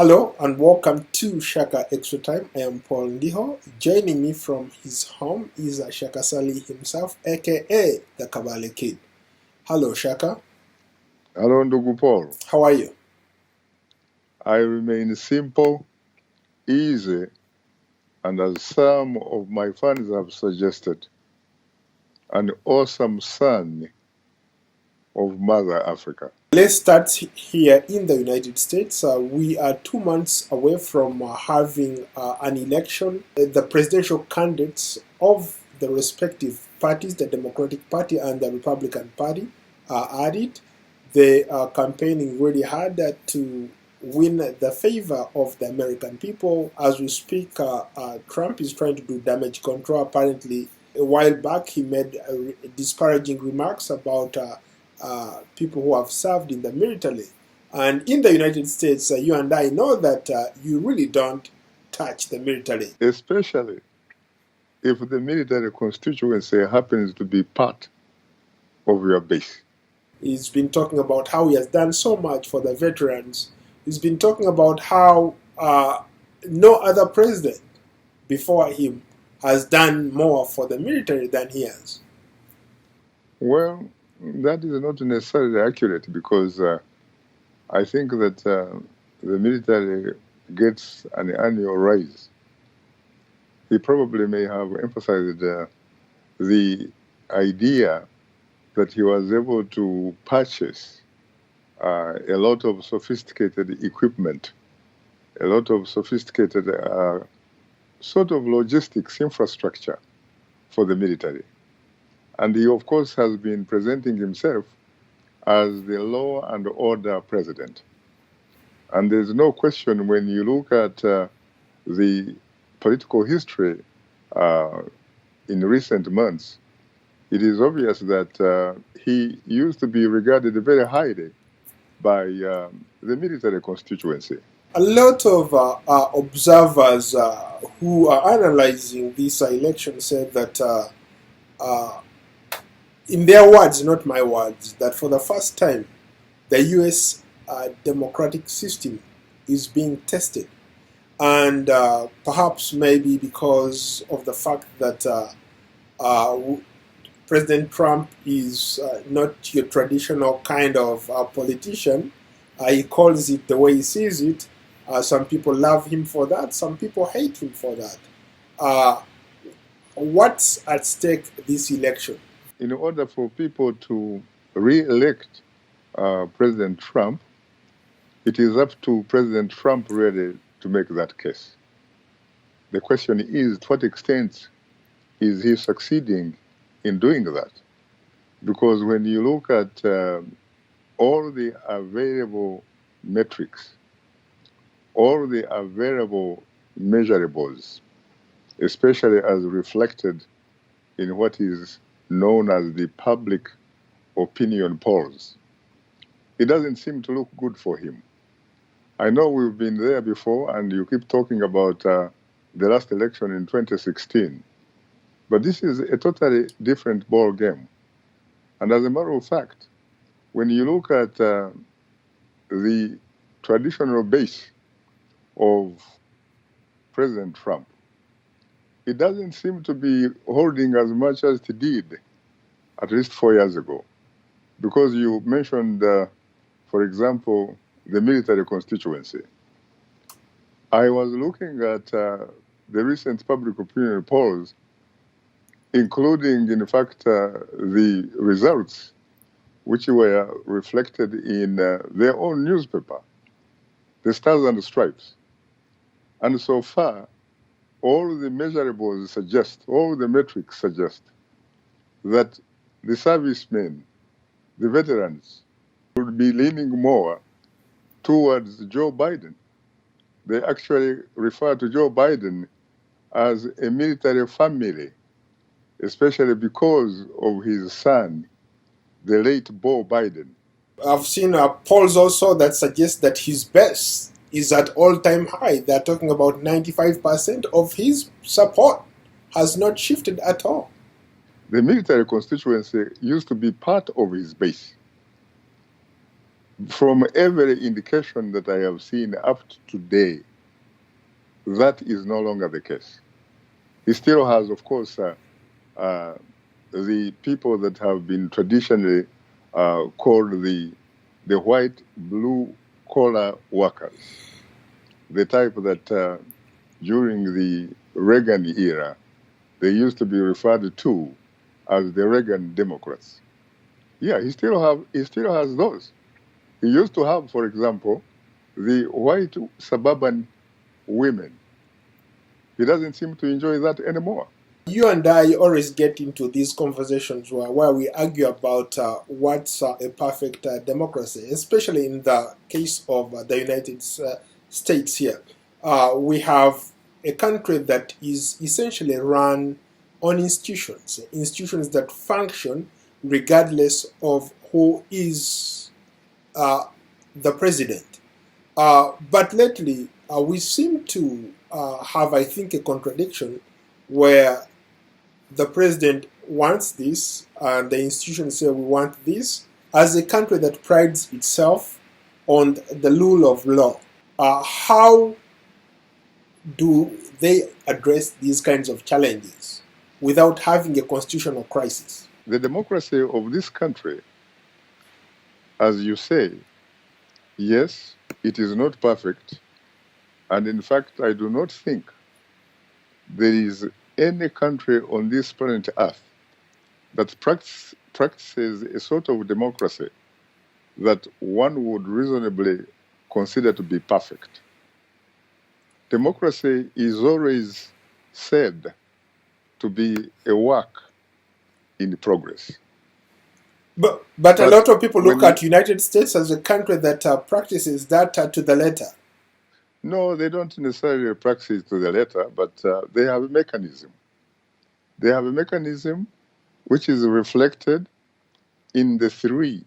Hello and welcome to Shaka Extra Time. I am Paul Ndiho. Joining me from his home is Shaka Sali himself, aka the Kabale Kid. Hello, Shaka. Hello, Ndugu Paul. How are you? I remain simple, easy, and as some of my fans have suggested, an awesome son of Mother Africa. Let's start here in the United States. We are 2 months away from having an election. The presidential candidates of the respective parties, the Democratic Party and the Republican Party, are at it. They are campaigning really hard to win the favor of the American people. As we speak, Trump is trying to do damage control. Apparently, a while back, he made disparaging remarks about people who have served in the military. And in the United States, you and I know that you really don't touch the military. Especially if the military constituency happens to be part of your base. He's been talking about how he has done so much for the veterans. He's been talking about how no other president before him has done more for the military than he has. Well, that is not necessarily accurate because I think that the military gets an annual raise. He probably may have emphasized the idea that he was able to purchase a lot of sophisticated equipment, a lot of sophisticated sort of logistics infrastructure for the military. And he, of course, has been presenting himself as the law and order president. And there's no question when you look at the political history in recent months, it is obvious that he used to be regarded very highly by the military constituency. A lot of observers who are analyzing this election said that, in their words, not my words, that for the first time, the U.S. Democratic system is being tested. And perhaps maybe because of the fact that President Trump is not your traditional kind of politician. He calls it the way he sees it. Some people love him for that. Some people hate him for that. What's at stake this election? In order for people to re-elect President Trump, it is up to President Trump really to make that case. The question is, to what extent is he succeeding in doing that? Because when you look at all the available metrics, all the available measurables, especially as reflected in what is known as the public opinion polls, it doesn't seem to look good for him. I know we've been there before, and you keep talking about the last election in 2016. But this is a totally different ball game. And as a matter of fact, when you look at the traditional base of President Trump, it doesn't seem to be holding as much as it did at least 4 years ago. Because you mentioned, for example, the military constituency. I was looking at the recent public opinion polls, including, in fact, the results which were reflected in their own newspaper, the Stars and Stripes. And so far, all the measurables suggest, all the metrics suggest that the servicemen, the veterans, would be leaning more towards Joe Biden. They actually refer to Joe Biden as a military family, especially because of his son, the late Beau Biden. I've seen polls also that suggest that his base is at all-time high. They're talking about 95% of his support has not shifted at all. The military constituency used to be part of his base. From every indication that I have seen up to today, that is no longer the case. He still has, of course, the people that have been traditionally called the white blue collar workers, the type that during the Reagan era they used to be referred to as the Reagan Democrats. Yeah, he still has those. He used to have, for example, the white suburban women. He doesn't seem to enjoy that anymore. You and I always get into these conversations where we argue about what's a perfect democracy, especially in the case of the United States here. We have a country that is essentially run on institutions that function regardless of who is the president. But lately, we seem to have, I think, a contradiction where the president wants this, and the institutions say we want this, as a country that prides itself on the rule of law. How do they address these kinds of challenges without having a constitutional crisis? The democracy of this country, as you say, yes, it is not perfect. And in fact, I do not think there is any country on this planet Earth that practices a sort of democracy that one would reasonably consider to be perfect. Democracy is always said to be a work in progress. But a lot of people look at United States as a country that practices that to the letter. No, they don't necessarily practice to the letter, but they have a mechanism. They have a mechanism which is reflected in the three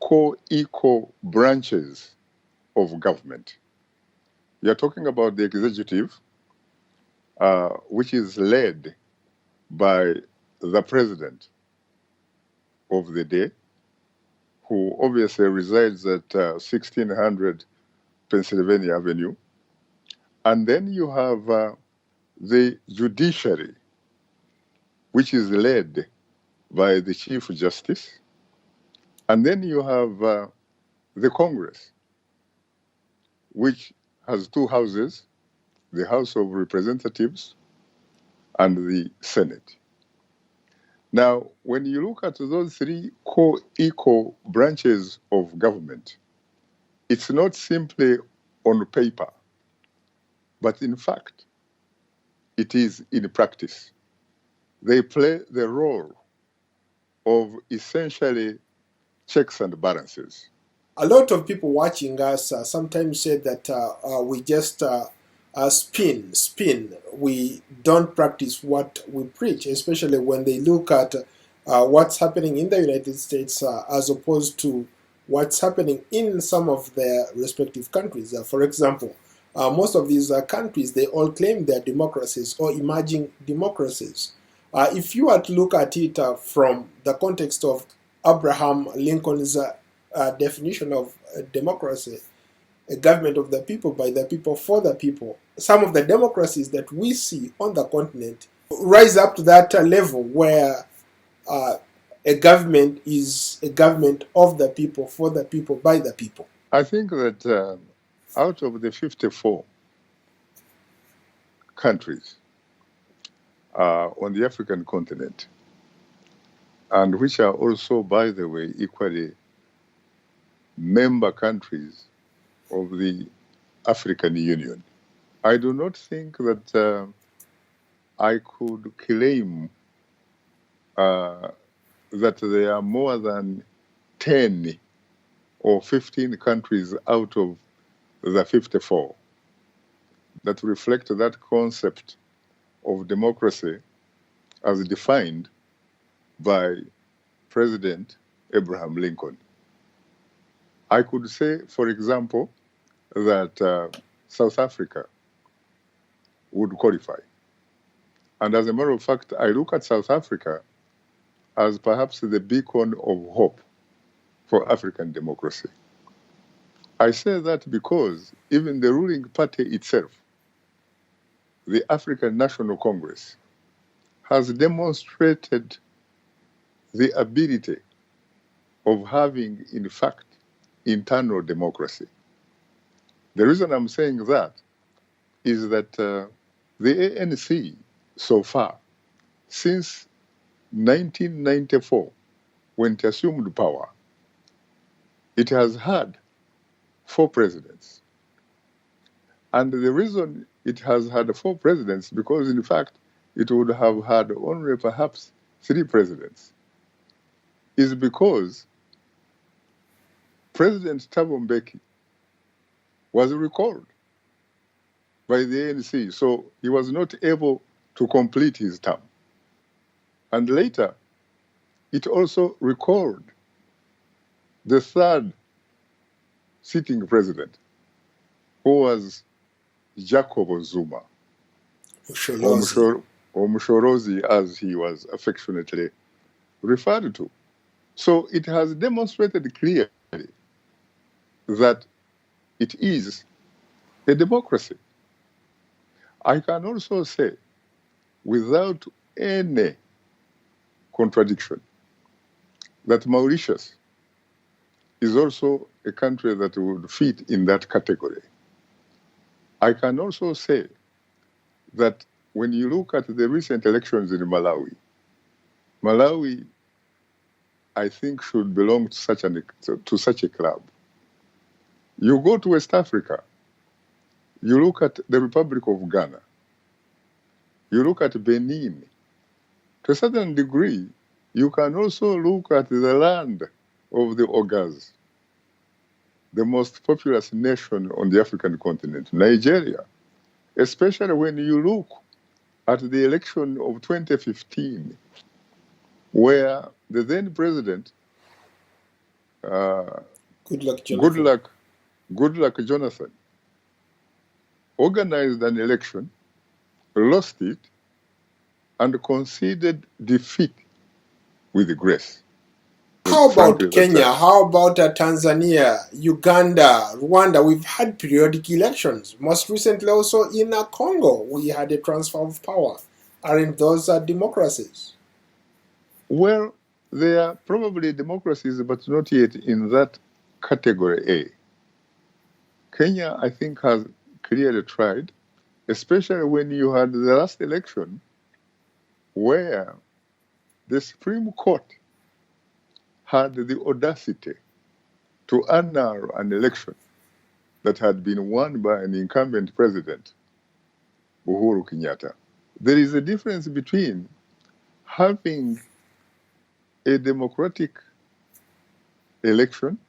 co-equal branches of government. We are talking about the executive, which is led by the president of the day, who obviously resides at 1600 Pennsylvania Avenue. And then you have the judiciary, which is led by the Chief Justice. And then you have the Congress, which has two houses, the House of Representatives and the Senate. Now, when you look at those three co-equal branches of government, it's not simply on paper, but in fact, it is in practice. They play the role of essentially checks and balances. A lot of people watching us sometimes say that we just spin. We don't practice what we preach, especially when they look at what's happening in the United States as opposed to what's happening in some of their respective countries. For example, most of these countries, they all claim they're democracies or emerging democracies. If you were to look at it from the context of Abraham Lincoln's definition of democracy, a government of the people, by the people, for the people, some of the democracies that we see on the continent rise up to that level where a government is a government of the people, for the people, by the people. I think that out of the 54 countries on the African continent, and which are also, by the way, equally member countries of the African Union, I do not think that I could claim that there are more than 10 or 15 countries out of the 54 that reflect that concept of democracy as defined by President Abraham Lincoln. I could say, for example, that South Africa would qualify. And as a matter of fact, I look at South Africa as perhaps the beacon of hope for African democracy. I say that because even the ruling party itself, the African National Congress, has demonstrated the ability of having, in fact, internal democracy. The reason I'm saying that is that the ANC, so far, since 1994, when it assumed power, it has had 4 presidents. And the reason it has had 4 presidents, because in fact, it would have had only perhaps 3 presidents, is because President Thabo Mbeki was recalled by the ANC, so he was not able to complete his term. And later, it also recalled the 3rd sitting president, who was Jacob Zuma, Usholozi. or Mushorozi, as he was affectionately referred to. So it has demonstrated clearly that it is a democracy. I can also say, without any contradiction, that Mauritius is also a country that would fit in that category. I can also say that when you look at the recent elections in Malawi, Malawi, I think, should belong to such a club. You go to West Africa, you look at the Republic of Ghana, you look at Benin. To a certain degree, you can also look at the land of the Ogas, the most populous nation on the African continent, Nigeria, especially when you look at the election of 2015, where the then president, Goodluck Jonathan. Goodluck Jonathan, organized an election, lost it, and conceded defeat with grace. How about Frankly, Kenya? How about Tanzania, Uganda, Rwanda? We've had periodic elections. Most recently also in Congo, we had a transfer of power. Aren't those democracies? Well, they are probably democracies, but not yet in that category A. Kenya, I think, has clearly tried, especially when you had the last election where the Supreme Court had the audacity to annul an election that had been won by an incumbent president, Uhuru Kenyatta. There is a difference between having a democratic election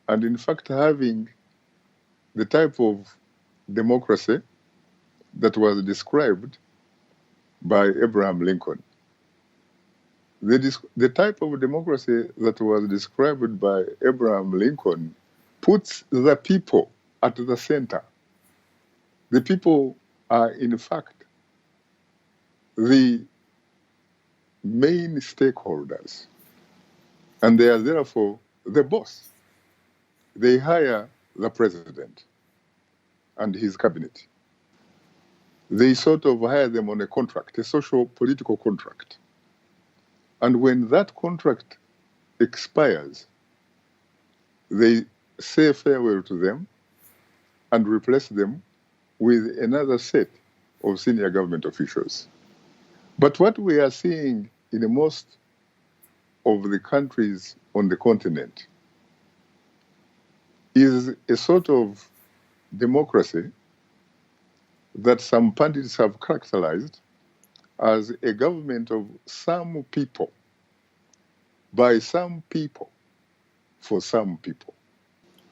and, in fact, having the type of democracy that was described by Abraham Lincoln. The type of democracy that was described by Abraham Lincoln puts the people at the center. The people are, in fact, the main stakeholders, and they are therefore the boss. They hire the president and his cabinet. They sort of hire them on a contract, a social political contract. And when that contract expires, they say farewell to them and replace them with another set of senior government officials. But what we are seeing in most of the countries on the continent is a sort of democracy that some pundits have characterized as a government of some people, by some people, for some people.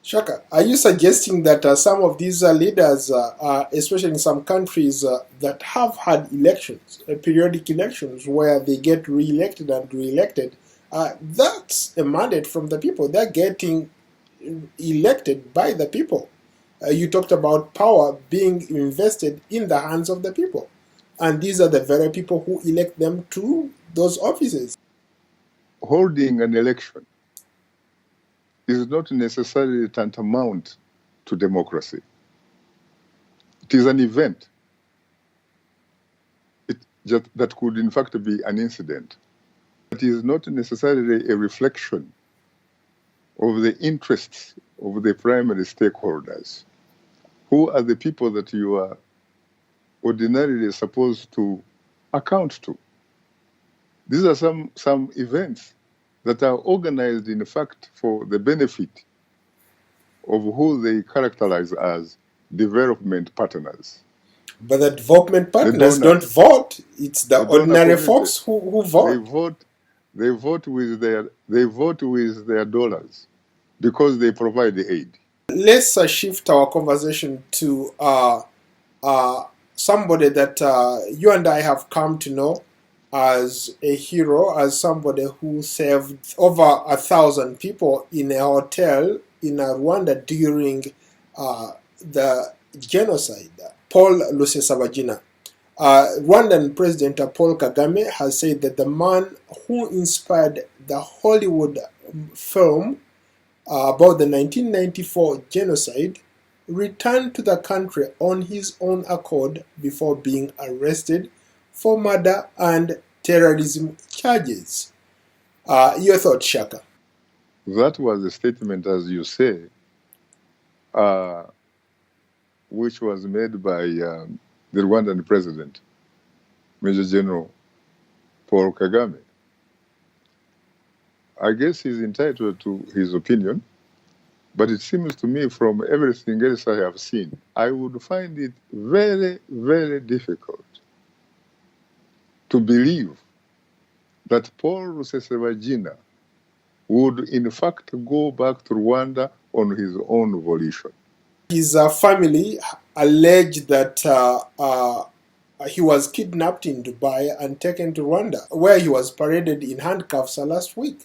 Shaka, are you suggesting that some of these leaders, especially in some countries that have had elections, periodic elections, where they get re-elected and re-elected, that's a mandate from the people? They're getting elected by the people. You talked about power being invested in the hands of the people. And these are the very people who elect them to those offices. Holding an election is not necessarily tantamount to democracy. It is an event. That could in fact be an incident. It is not necessarily a reflection of the interests of the primary stakeholders, who are the people that you are ordinarily supposed to account to. These are some events that are organized, in fact, for the benefit of who they characterize as development partners. But the development partners don't vote. It's the ordinary folks who vote. They vote with their dollars because they provide the aid. Let's shift our conversation to somebody that you and I have come to know as a hero, as somebody who saved over 1,000 people in a hotel in Rwanda during the genocide. Paul Rusesabagina. Rwandan President Paul Kagame has said that the man who inspired the Hollywood film about the 1994 genocide returned to the country on his own accord before being arrested for murder and terrorism charges. Your thoughts, Shaka? That was a statement, as you say, which was made by the Rwandan president, Major General Paul Kagame. I guess he's entitled to his opinion, but it seems to me from everything else I have seen, I would find it very, very difficult to believe that Paul Rusesabagina would in fact go back to Rwanda on his own volition. His family alleged that he was kidnapped in Dubai and taken to Rwanda, where he was paraded in handcuffs last week.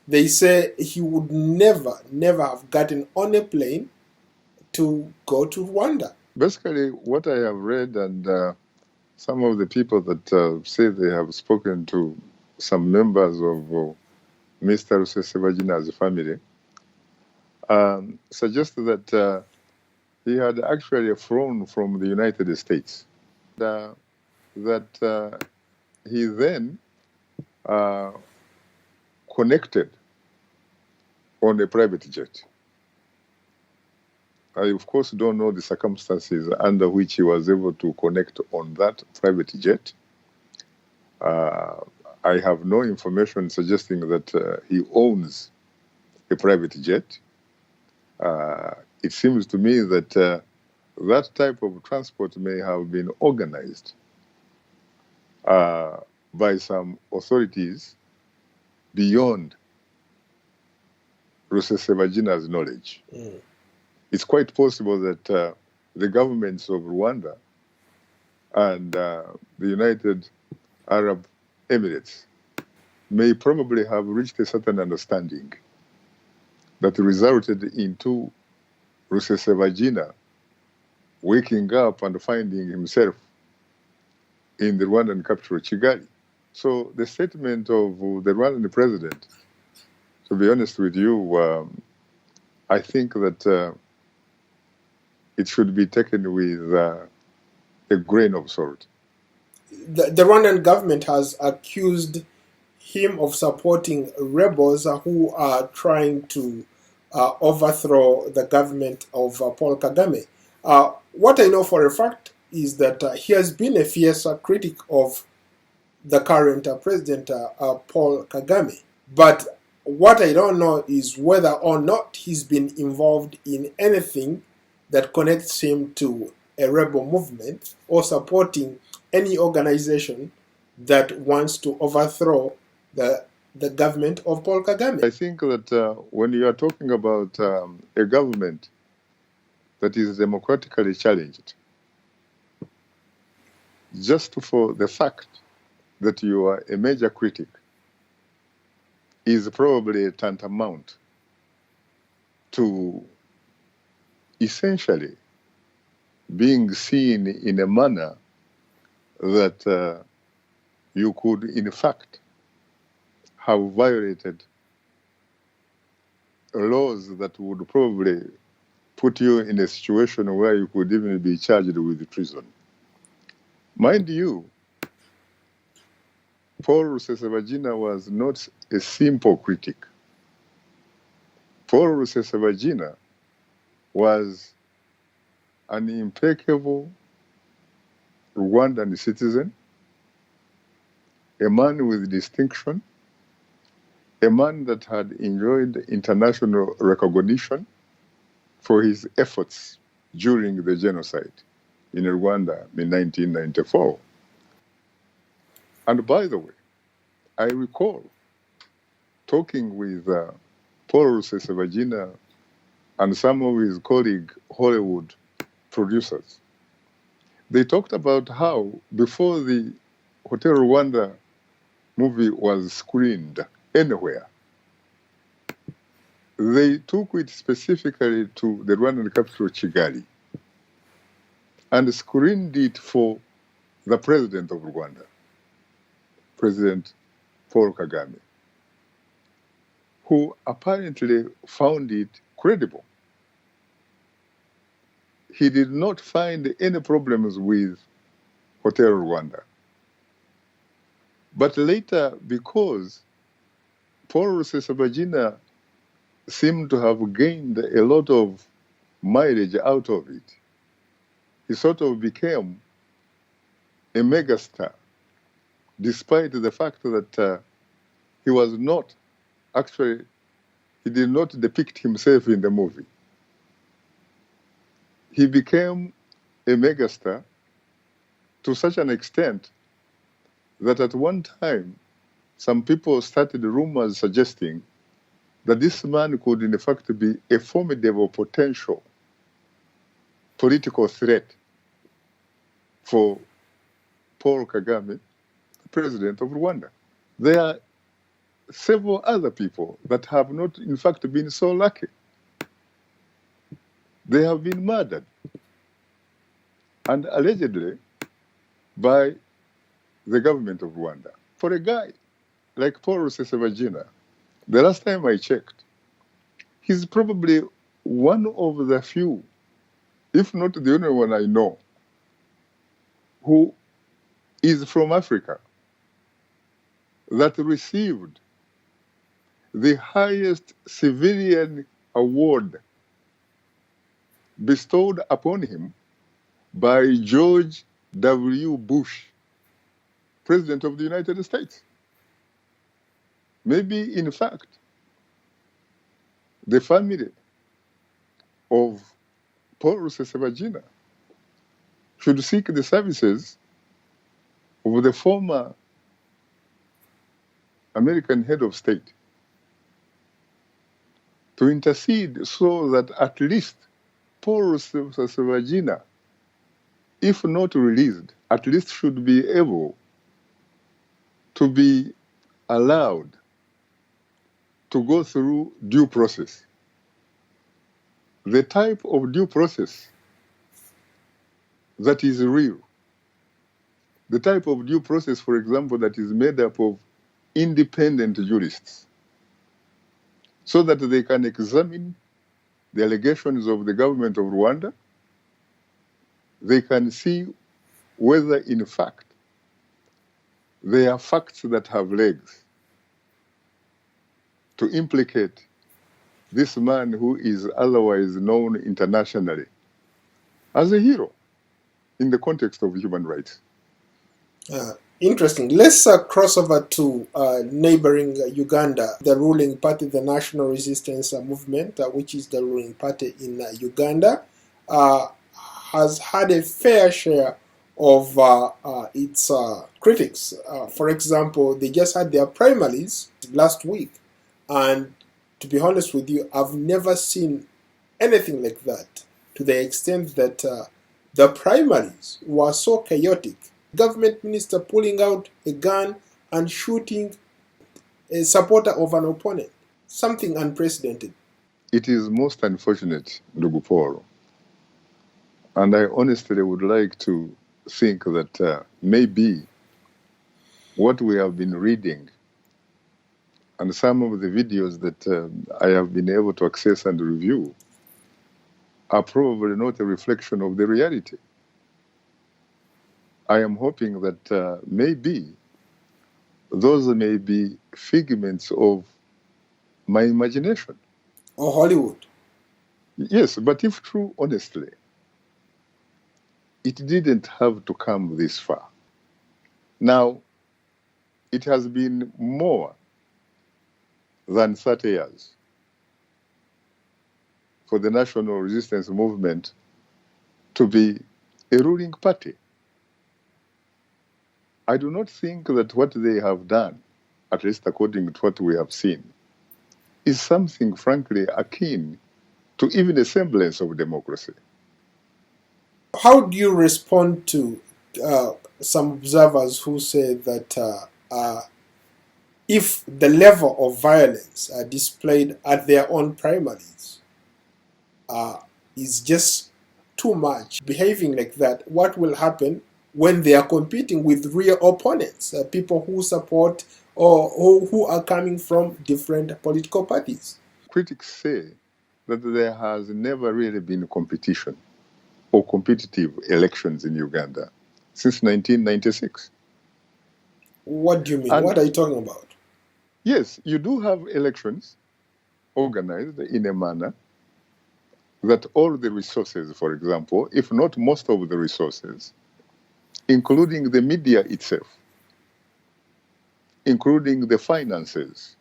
They say he would never have gotten on a plane to go to Rwanda. Basically, what I have read and some of the people that say they have spoken to some members of Mr. Rusesabagina's family suggest that he had actually flown from the United States. That he then connected on a private jet. I, of course, don't know the circumstances under which he was able to connect on that private jet. I have no information suggesting that he owns a private jet. It seems to me that that type of transport may have been organized by some authorities beyond Rusesabagina's knowledge. It's quite possible that the governments of Rwanda and the United Arab Emirates may probably have reached a certain understanding that resulted into Rusesabagina waking up and finding himself in the Rwandan capital, Kigali. So the statement of the Rwandan president, to be honest with you, I think that it should be taken with a grain of salt. The Rwandan government has accused him of supporting rebels who are trying to overthrow the government of Paul Kagame. What I know for a fact is that he has been a fierce critic of the current president, Paul Kagame. But what I don't know is whether or not he's been involved in anything that connects him to a rebel movement or supporting any organization that wants to overthrow the government of Paul Kagame. I think that when you are talking about a government that is democratically challenged, just for the fact that you are a major critic is probably tantamount to essentially being seen in a manner that you could in fact have violated laws that would probably put you in a situation where you could even be charged with treason. Mind you, Paul Rusesabagina was not a simple critic. Paul Rusesabagina was an impeccable Rwandan citizen, a man with distinction, a man that had enjoyed international recognition for his efforts during the genocide in Rwanda in 1994. And by the way, I recall talking with Paul Rusesabagina and some of his colleague Hollywood producers. They talked about how before the Hotel Rwanda movie was screened anywhere, they took it specifically to the Rwandan capital, Kigali, and screened it for the president of Rwanda, President Paul Kagame, who apparently found it credible. He did not find any problems with Hotel Rwanda. But later, because Paul Rusesabagina seemed to have gained a lot of mileage out of it, he sort of became a megastar, despite the fact that he was not actually, he did not depict himself in the movie. He became a megastar to such an extent that at one time, some people started rumors suggesting that this man could in fact be a formidable potential political threat for Paul Kagame, the president of Rwanda. There are several other people that have not in fact been so lucky. They have been murdered, and allegedly by the government of Rwanda. For a guy like Paul Rusesabagina, the last time I checked, he's probably one of the few, if not the only one I know, who is from Africa that received the highest civilian award bestowed upon him by George W. Bush, President of the United States. Maybe, in fact, the family of Paul Rusesabagina should seek the services of the former American head of state to intercede so that at least Paul Rusesabagina, if not released, at least should be able to be allowed to go through due process. The type of due process that is real. The type of due process, for example, that is made up of independent jurists, so that they can examine the allegations of the government of Rwanda. They can see whether, in fact, they are facts that have legs to implicate this man who is otherwise known internationally as a hero in the context of human rights. Interesting. Let's cross over to neighboring Uganda. The ruling party, the National Resistance Movement, which is the ruling party in Uganda, has had a fair share of its critics. For example, they just had their primaries last week. And to be honest with you, I've never seen anything like that, to the extent that the primaries were so chaotic. Government minister pulling out a gun and shooting a supporter of an opponent. Something unprecedented. It is most unfortunate, Ndugu Paul. And I honestly would like to think that maybe what we have been reading And some of the videos that I have been able to access and review are probably not a reflection of the reality. I am hoping that maybe those may be figments of my imagination. Or Hollywood. Yes, but if true, honestly, it didn't have to come this far. Now, it has been more than 30 years for the national resistance movement to be a ruling party. I do not think that what they have done, at least according to what we have seen, is something frankly akin to even a semblance of democracy. How do you respond to some observers who say that if the level of violence displayed at their own primaries is just too much, behaving like that, what will happen when they are competing with real opponents, people who support or who are coming from different political parties? Critics say that there has never really been competition or competitive elections in Uganda since 1996. What do you mean? And What are you talking about? yes, you do have elections organized in a manner that all the resources, for example, if not most of the resources, including the media itself, including the finances,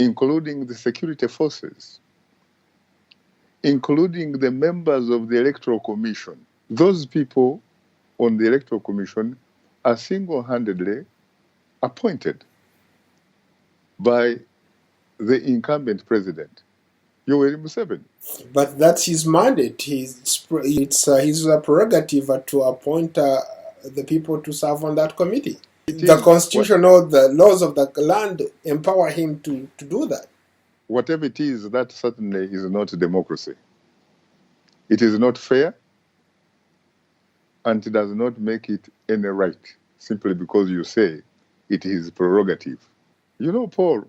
including the security forces, including the members of the Electoral Commission, those people on the Electoral Commission are single-handedly appointed by the incumbent president, Yoweri Museveni. But that's his mandate. It's his prerogative to appoint the people to serve on that committee. The constitution or the laws of the land empower him to do that. Whatever it is, that certainly is not democracy. It is not fair, and it does not make it any right, simply because you say it is prerogative. You know, Paul,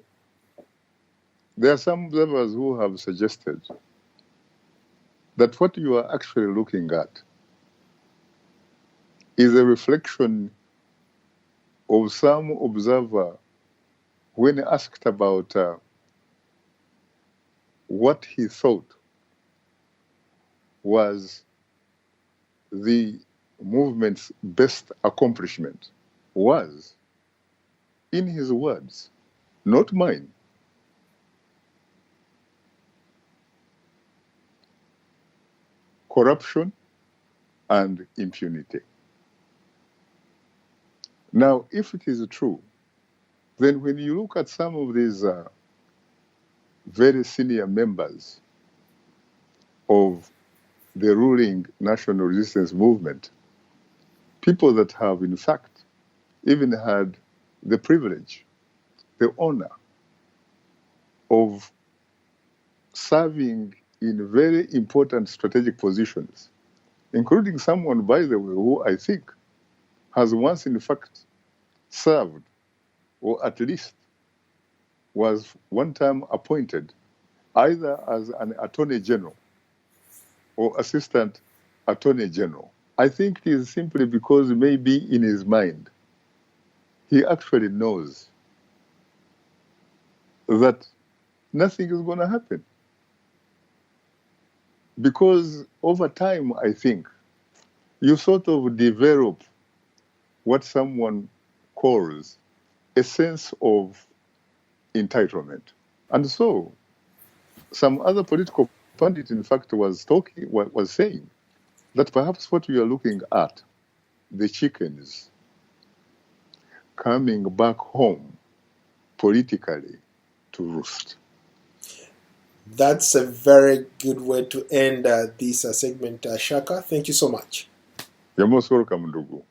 there are some observers who have suggested that what you are actually looking at is a reflection of some observer when asked about what he thought was the movement's best accomplishment was, in his words, not mine, corruption and impunity. Now, if it is true, then when you look at some of these very senior members of the ruling national resistance movement, people that have in fact even had the privilege, the honor of serving in very important strategic positions, including someone, by the way, who I think has once in fact served, or at least was one time appointed either as an attorney general or assistant attorney general. I think it is simply because maybe in his mind, he actually knows that nothing is going to happen. Because over time, I think, you sort of develop what someone calls a sense of entitlement. And so, some other political pundit, in fact, was saying that perhaps what we are looking at, the chickens coming back home politically to roost. That's a very good way to end this segment, Shaka. Thank you so much. You're most welcome, Ndugu.